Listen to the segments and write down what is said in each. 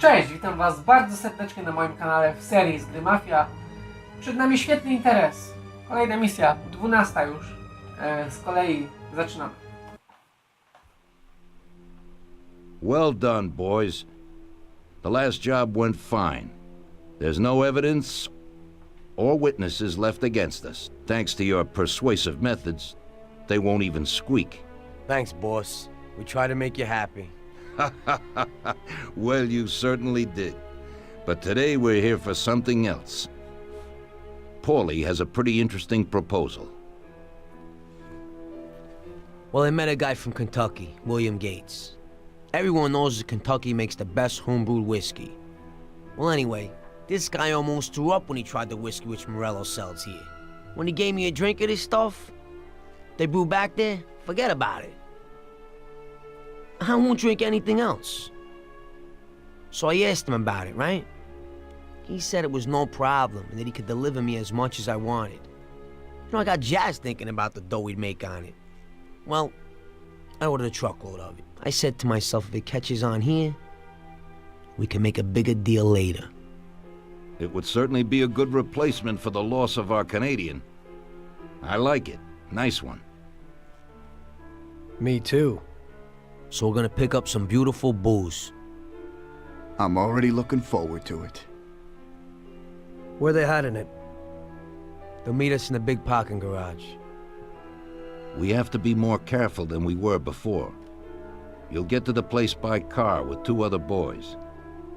Cześć, witam was bardzo serdecznie na moim kanale w serii z gry Mafia. Przed nami świetny interes. Kolejna misja, 12 już. Z kolei zaczynamy. Well done, boys. The last job went fine. There's no evidence or witnesses left against us. Thanks to your persuasive methods, they won't even squeak. Thanks, boss. We try to make you happy. Well, you certainly did. But today we're here for something else. Paulie has a pretty interesting proposal. Well, I met a guy from Kentucky, William Gates. Everyone knows that Kentucky makes the best homebrewed whiskey. Well, anyway, this guy almost threw up when he tried the whiskey which Morello sells here. When he gave me a drink of this stuff they brew back there, forget about it. I won't drink anything else. So I asked him about it, right? He said it was no problem and that he could deliver me as much as I wanted. You know, I got jazzed thinking about the dough we'd make on it. Well, I ordered a truckload of it. I said to myself, if it catches on here, we can make a bigger deal later. It would certainly be a good replacement for the loss of our Canadian. I like it. Nice one. Me too. So we're gonna pick up some beautiful booze. I'm already looking forward to it. Where they hiding it? They'll meet us in the big parking garage. We have to be more careful than we were before. You'll get to the place by car with 2 other boys.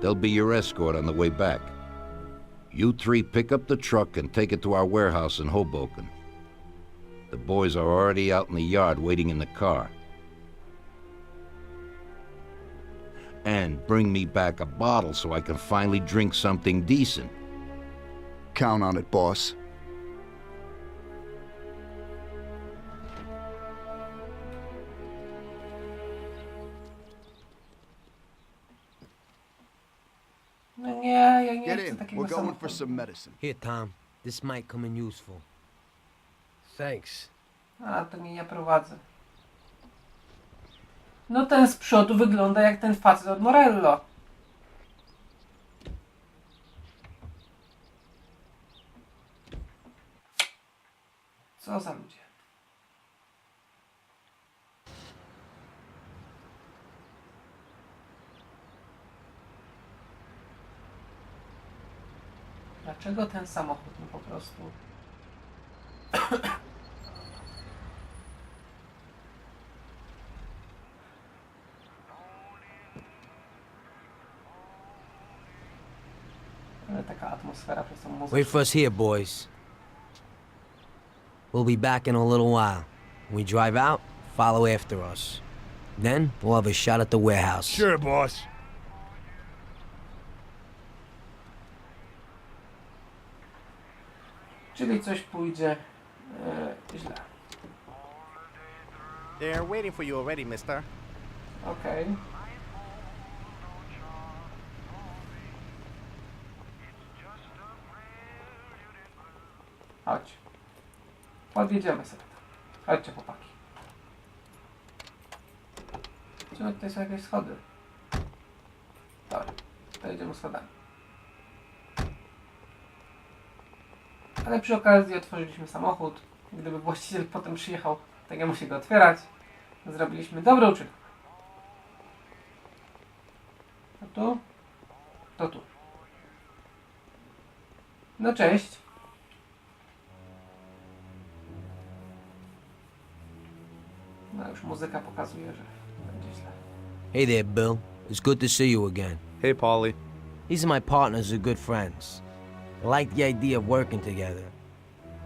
They'll be your escort on the way back. You 3 pick up the truck and take it to our warehouse in Hoboken. The boys are already out in the yard waiting in the car. And bring me back a bottle so I can finally drink something decent. Count on it, boss. No nie, ja nie Get chcę in. takiego We're going for samochodu. some medicine. Here, Tom. This might come in useful. Thanks. A, to nie ja prowadzę. No ten z przodu wygląda jak ten facet od Morello. Co za ludzie. Dlaczego ten samochód? No po prostu... Ale taka atmosfera przez tą muzykę. Wait for us here, boys. We'll be back in a little while. When we drive out, follow after us. Then, we'll have a shot at the warehouse. Sure, boss. Czyli coś pójdzie źle. They're waiting for you already, mister. Okej. Chodź. Podjedziemy sobie tam. Chodźcie, chłopaki. Czemu tutaj są jakieś schody? Dobra, to jedziemy schodami. Ale przy okazji otworzyliśmy samochód. Gdyby właściciel potem przyjechał, tak ja muszę go otwierać. Zrobiliśmy dobry uczynek. To tu? To tu. No cześć. No już muzyka pokazuje, że będzie źle. Hey there, Bill. It's good to see you again. Hey, Paulie. These are my partners who are good friends. They like the idea of working together.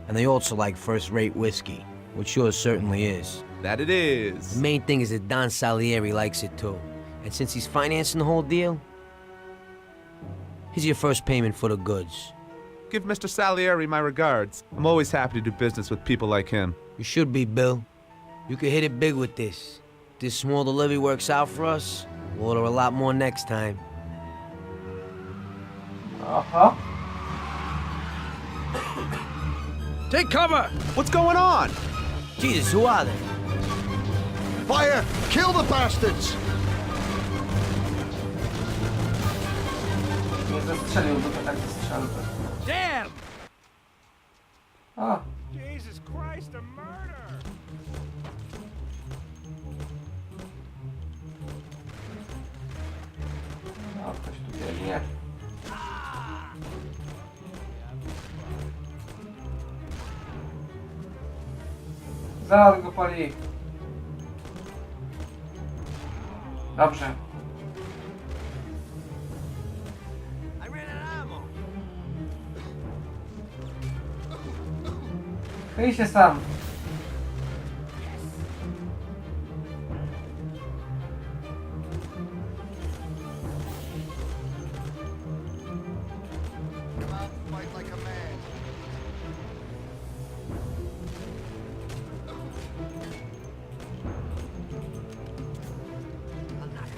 And they also like first-rate whiskey, which yours certainly is. That it is. The main thing is that Don Salieri likes it too. And since he's financing the whole deal, here's your first payment for the goods. Give Mr. Salieri my regards. I'm always happy to do business with people like him. You should be, Bill. You could hit it big with this. If this small delivery works out for us, we'll order a lot more next time. Aha. Take cover! What's going on? Jesus, who are they? Fire! Kill the bastards! Nie zastrzelił, bo to tak zastrzelił. Damn! O! Jesus Christ, a murder! No, ktoś tu biegnie. Zaraz go pali. Dobrze. Kryj się sam. Fight like a man.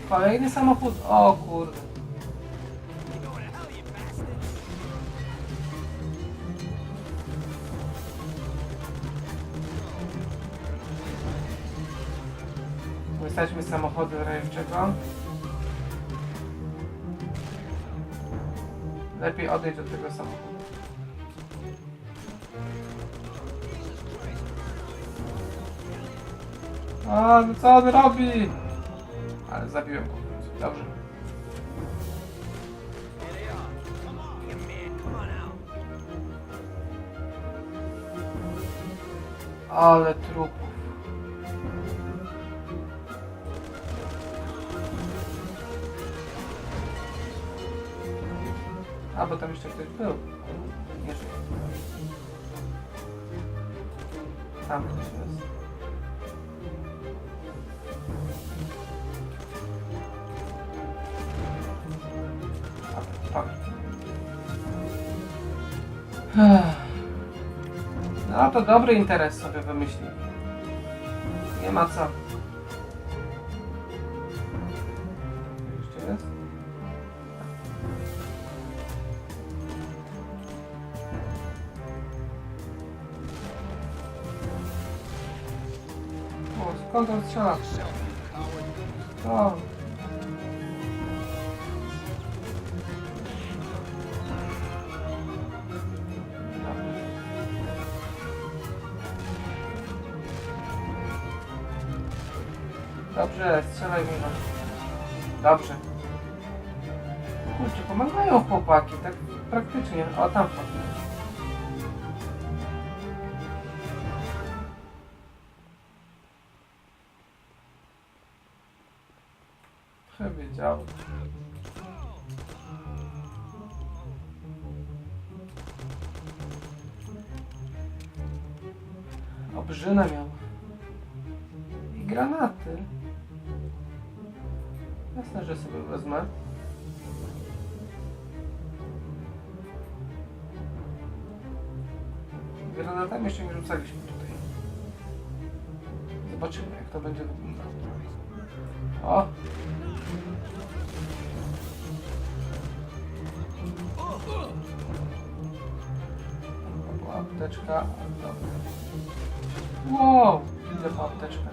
Kolejny samochód. O kurde. Wystarczy mi samochodu rajewczego. Lepiej odejdź od tego samochodu. A, no co on robi? Ale zabiłem go. Dobrze. Ale trupów. A, bo tam jeszcze ktoś był. Nie żyje. Tam ktoś jest. A, tak. No to dobry interes sobie wymyślił. Nie ma co. Jeszcze jest? O, skąd on strzela? O. Dobrze, strzelaj mi go. Dobrze. Kurczę, pomagają chłopaki, tak praktycznie. O, tam wpadł. Przewidział. Obrzynę miał. I granaty. Jasne, że sobie wezmę. Granatami jeszcze nie rzucaliśmy tutaj. Zobaczymy, jak to będzie wyglądało. O! To była apteczka. Dobra. Wow! Idę po apteczkę.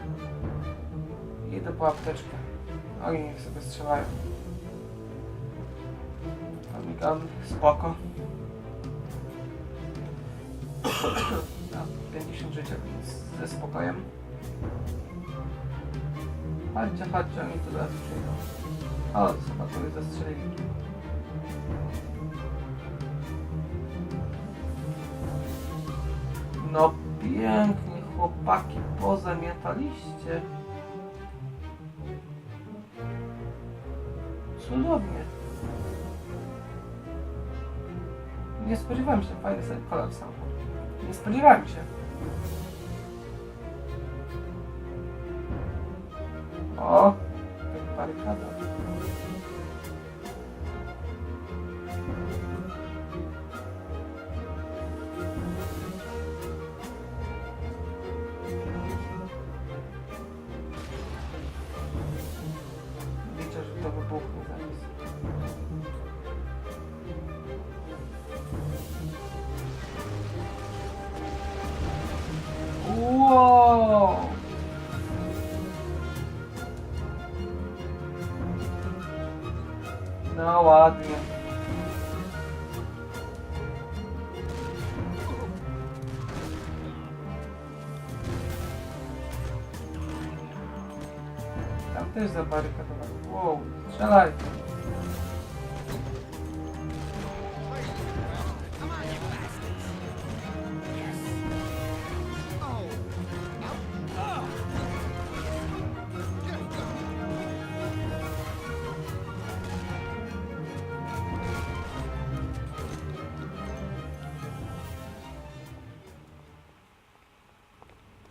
Idę po apteczkę. Oni niech sobie strzelają. Amigan, spoko. Ja, 50 życia, więc ze spokojem. Chodźcie, chodźcie, oni tu zaraz przyjdą. O, chyba kogoś zastrzelili. No pięknie, chłopaki, pozamiataliście. Cudownie. Nie spodziewałem się, fajny sobie kolor samochodu. Nie spodziewałem się. O, jak barykada. Liczę, że to wybuchnie zaraz. Wow! No ładnie. też zabarykadowali. Wow, strzelaj.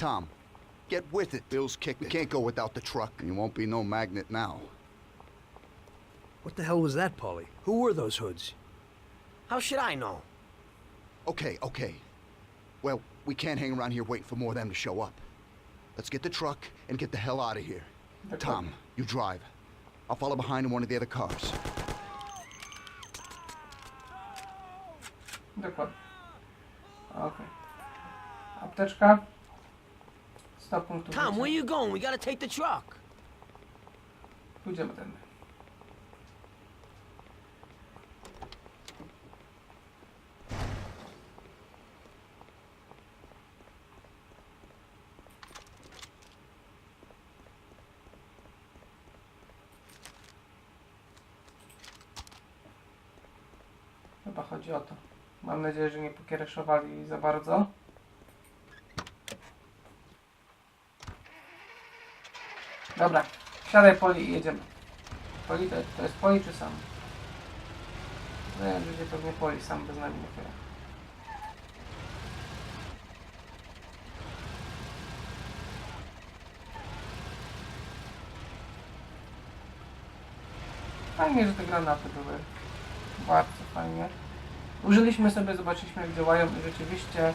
Tom, get with it. Bill's kicked it. We can't go without the truck. And you won't be no magnet now. What the hell was that, Paulie? Who were those hoods? How should I know? Okay, okay. Well, we can't hang around here waiting for more of them to show up. Let's get the truck and get the hell out of here. Tom, you drive. I'll follow behind in one of the other cars. Dokładnie. Okej. Apteczka. 100 punktów. Tom, życia. where you going? We gotta take the truck. Pójdziemy tędy. Chyba chodzi o to. Mam nadzieję, że nie pokiereszowali za bardzo. Dobra, siadaj Poli i jedziemy. Poli to jest Poli czy sam? No ja będzie pewnie Poli, sam bez nami nie chyba. Fajnie, że te granaty były. Bardzo fajnie. Użyliśmy sobie, zobaczyliśmy jak działają i rzeczywiście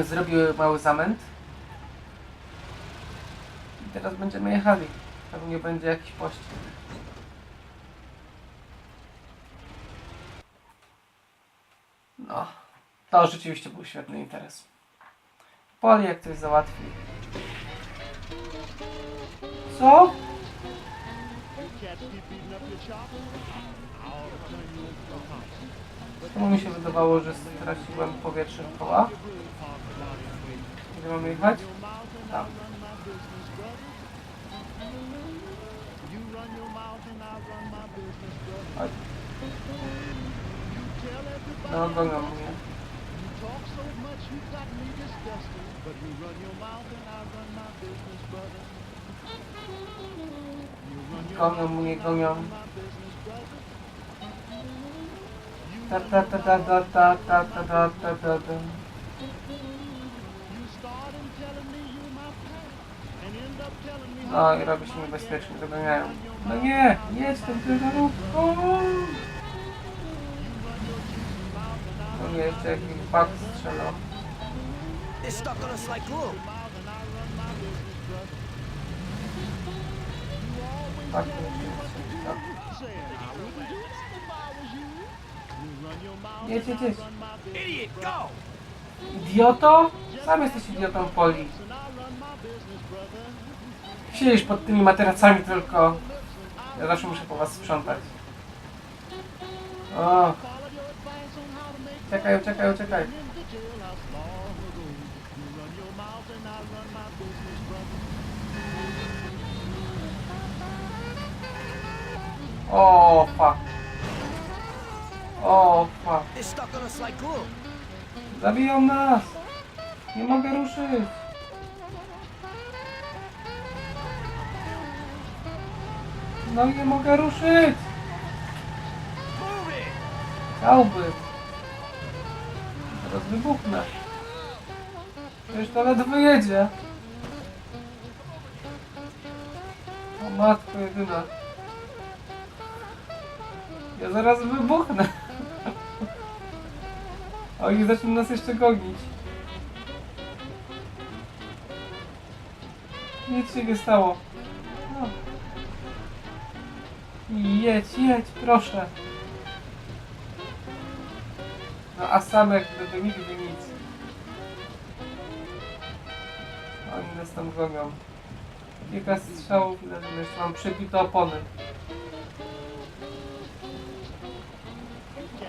zrobiły mały zamęt. I teraz będziemy jechali. Pewnie będzie jakiś pościg. No, to rzeczywiście był świetny interes. Poli jak coś załatwi. Co? Czemu mi się wydawało, że straciłem powietrze w koła? Gdzie mamy jechać? Tam. Chodź. No, gonią mnie. Gonią mnie, gonią. Ta ta ta ta ta ta ta ta ta ta ta ta. No i robi się niebezpiecznie, doganiają. No nie, jedź tym ciężarówką. No nie, jeszcze jakiś bug strzelał. They're stuck on us like glue. Tak, to jest tak. Jedź, jedź, jedź. Idiot, go! Idioto? Sam jesteś idiotą, Poli. Siedzisz pod tymi materacami tylko. Ja zawsze muszę po was sprzątać. O! Uciekaj, uciekaj, uciekaj. O, fuck. O, fuck. They're stuck on us like glue. Zabiją nas! Nie mogę ruszyć! No nie mogę ruszyć! Move it! Chciałby! Teraz wybuchnę! Przecież to ledwo jedzie! O matko jedyna! Ja zaraz wybuchnę! Oni zaczną nas jeszcze gonić. Nic się nie stało. No. Jedź, jedź, proszę. No a Samek to nigdy nic. Oni nas tam gonią. Kilka strzałów, ile tam jeszcze mam przebite opony.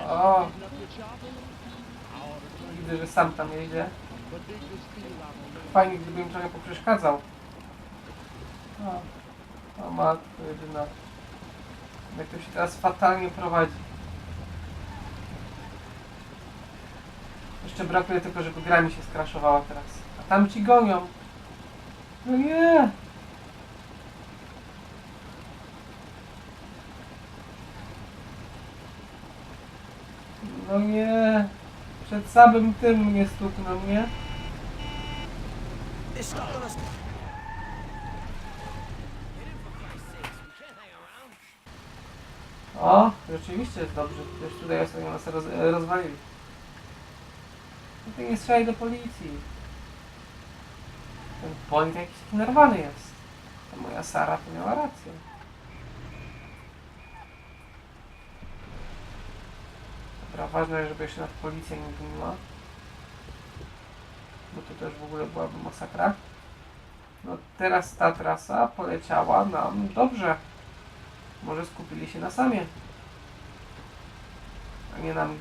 O! Widzę, że sam tam jedzie. Fajnie, gdyby im trochę poprzeszkadzał. O. O matko jedyna. Jak to się teraz fatalnie prowadzi. Jeszcze brakuje tylko, żeby gra mi się skraszowała teraz. A tam ci gonią. No nie! No nie! Przed samym tym mnie stuknął, nie? They're stuck on us. O, rzeczywiście jest dobrze. Już tutaj ostatnio nas rozwalili. No ty nie strzelaj do policji. Ten point jakiś taki nerwany jest. To moja Sara to miała rację. Dobra, ważne, żeby jeszcze nad policją nie goniła. Bo to też w ogóle byłaby masakra. No teraz ta trasa poleciała nam dobrze. Może skupili się na Samie, a nie na mnie.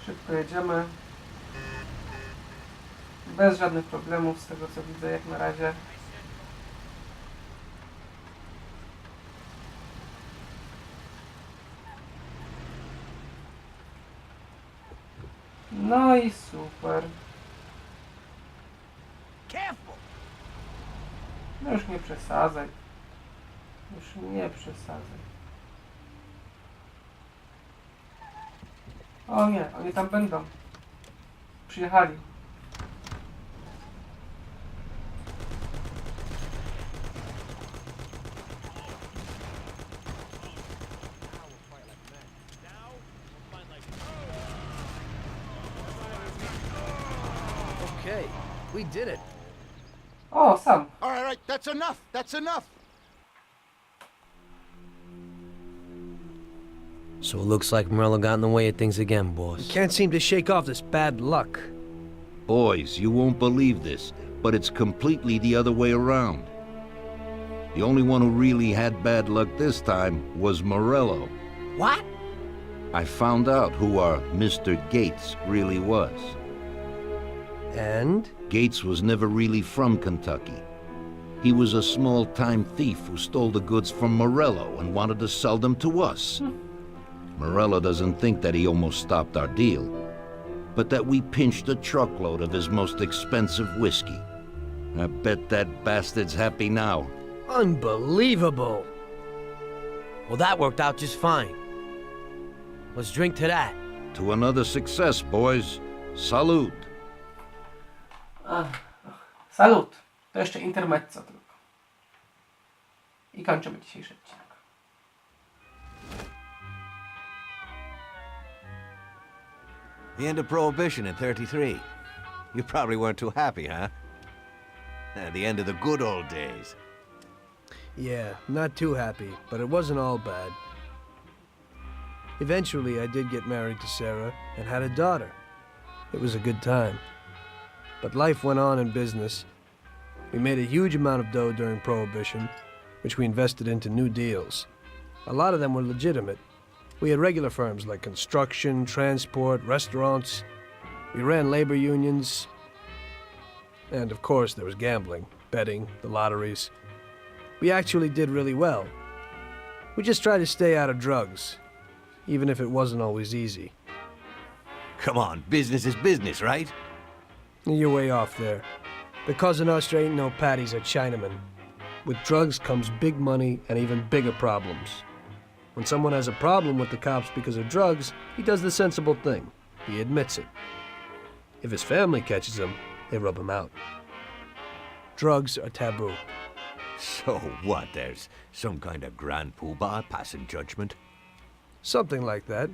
Szybko jedziemy. Bez żadnych problemów z tego co widzę jak na razie. No i super. Careful! No już nie przesadzaj. Już nie przesadzaj. O nie, oni tam będą. Przyjechali. Okay, we did it. O, Sam. All right, that's enough. That's enough. So it looks like Morello got in the way of things again, boss. Can't seem to shake off this bad luck. Boys, you won't believe this, but it's completely the other way around. The only one who really had bad luck this time was Morello. What? I found out who our Mr. Gates really was. And? Gates was never really from Kentucky. He was a small-time thief who stole the goods from Morello and wanted to sell them to us. Morello doesn't think that he almost stopped our deal, but that we pinched a truckload of his most expensive whiskey. I bet that bastard's happy now. Unbelievable. Well, that worked out just fine. Let's drink to that. To another success, boys. Salud. Salut. To jeszcze intermezzo tylko. I kończymy dzisiejszy odcinek. The end of Prohibition in 33. You probably weren't too happy, huh? The end of the good old days. Yeah, not too happy, but it wasn't all bad. Eventually, I did get married to Sarah and had a daughter. It was a good time. But life went on in business. We made a huge amount of dough during Prohibition, which we invested into new deals. A lot of them were legitimate. We had regular firms like construction, transport, restaurants. We ran labor unions. And of course, there was gambling, betting, the lotteries. We actually did really well. We just tried to stay out of drugs, even if it wasn't always easy. Come on, business is business, right? You're way off there. The Cosa Nostra ain't no patties or Chinamen. With drugs comes big money and even bigger problems. When someone has a problem with the cops because of drugs, he does the sensible thing. He admits it. If his family catches him, they rub him out. Drugs are taboo. So what, there's some kind of grand poobah passing judgment? Something like that.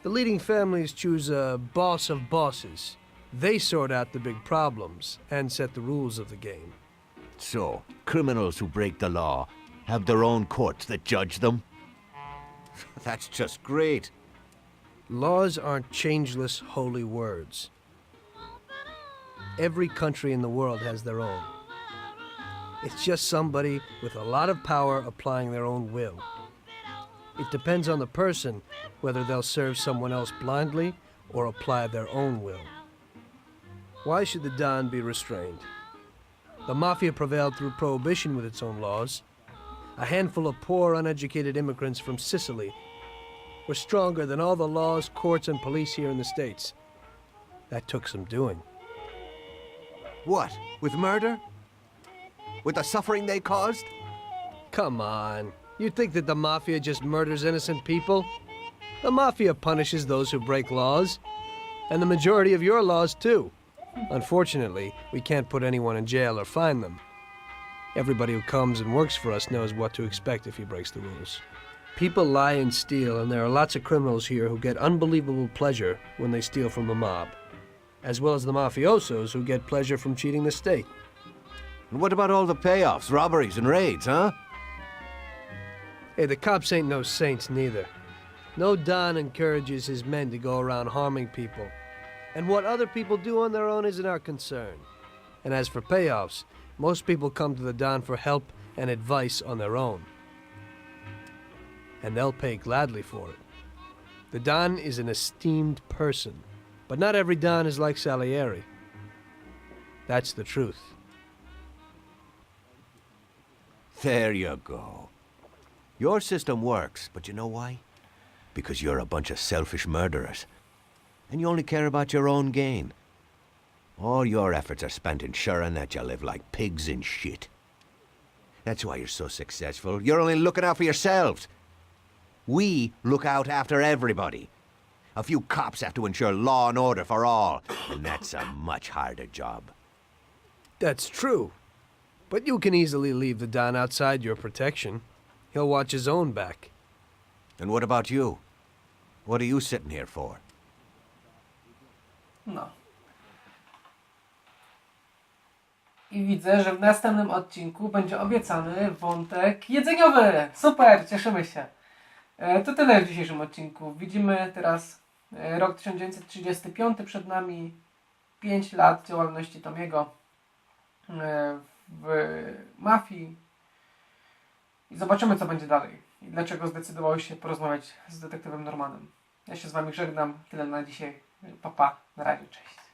The leading families choose a boss of bosses. They sort out the big problems and set the rules of the game. So, criminals who break the law have their own courts that judge them? That's just great. Laws aren't changeless holy words. Every country in the world has their own. It's just somebody with a lot of power applying their own will. It depends on the person whether they'll serve someone else blindly or apply their own will. Why should the Don be restrained? The Mafia prevailed through Prohibition with its own laws. A handful of poor, uneducated immigrants from Sicily were stronger than all the laws, courts, and police here in the States. That took some doing. What? With murder? With the suffering they caused? Come on. You think that the Mafia just murders innocent people? The Mafia punishes those who break laws. And the majority of your laws, too. Unfortunately, we can't put anyone in jail or fine them. Everybody who comes and works for us knows what to expect if he breaks the rules. People lie and steal, and there are lots of criminals here who get unbelievable pleasure when they steal from the mob, as well as the mafiosos who get pleasure from cheating the state. And what about all the payoffs, robberies, and raids, huh? Hey, the cops ain't no saints neither. No Don encourages his men to go around harming people. And what other people do on their own isn't our concern. And as for payoffs, most people come to the Don for help and advice on their own. And they'll pay gladly for it. The Don is an esteemed person, but not every Don is like Salieri. That's the truth. There you go. Your system works, but you know why? Because you're a bunch of selfish murderers. And you only care about your own gain. All your efforts are spent ensuring that you live like pigs in shit. That's why you're so successful. You're only looking out for yourselves. We look out after everybody. A few cops have to ensure law and order for all, and that's a much harder job. That's true. But you can easily leave the Don outside your protection. He'll watch his own back. And what about you? What are you sitting here for? No. I widzę, że w następnym odcinku będzie obiecany wątek jedzeniowy. Super, cieszymy się. To tyle w dzisiejszym odcinku. Widzimy teraz rok 1935 przed nami. 5 lat działalności Tomiego w mafii. I zobaczymy, co będzie dalej. I dlaczego zdecydowałeś się porozmawiać z detektywem Normanem. Ja się z wami żegnam. Tyle na dzisiaj. Pa, pa. Na razie. Cześć.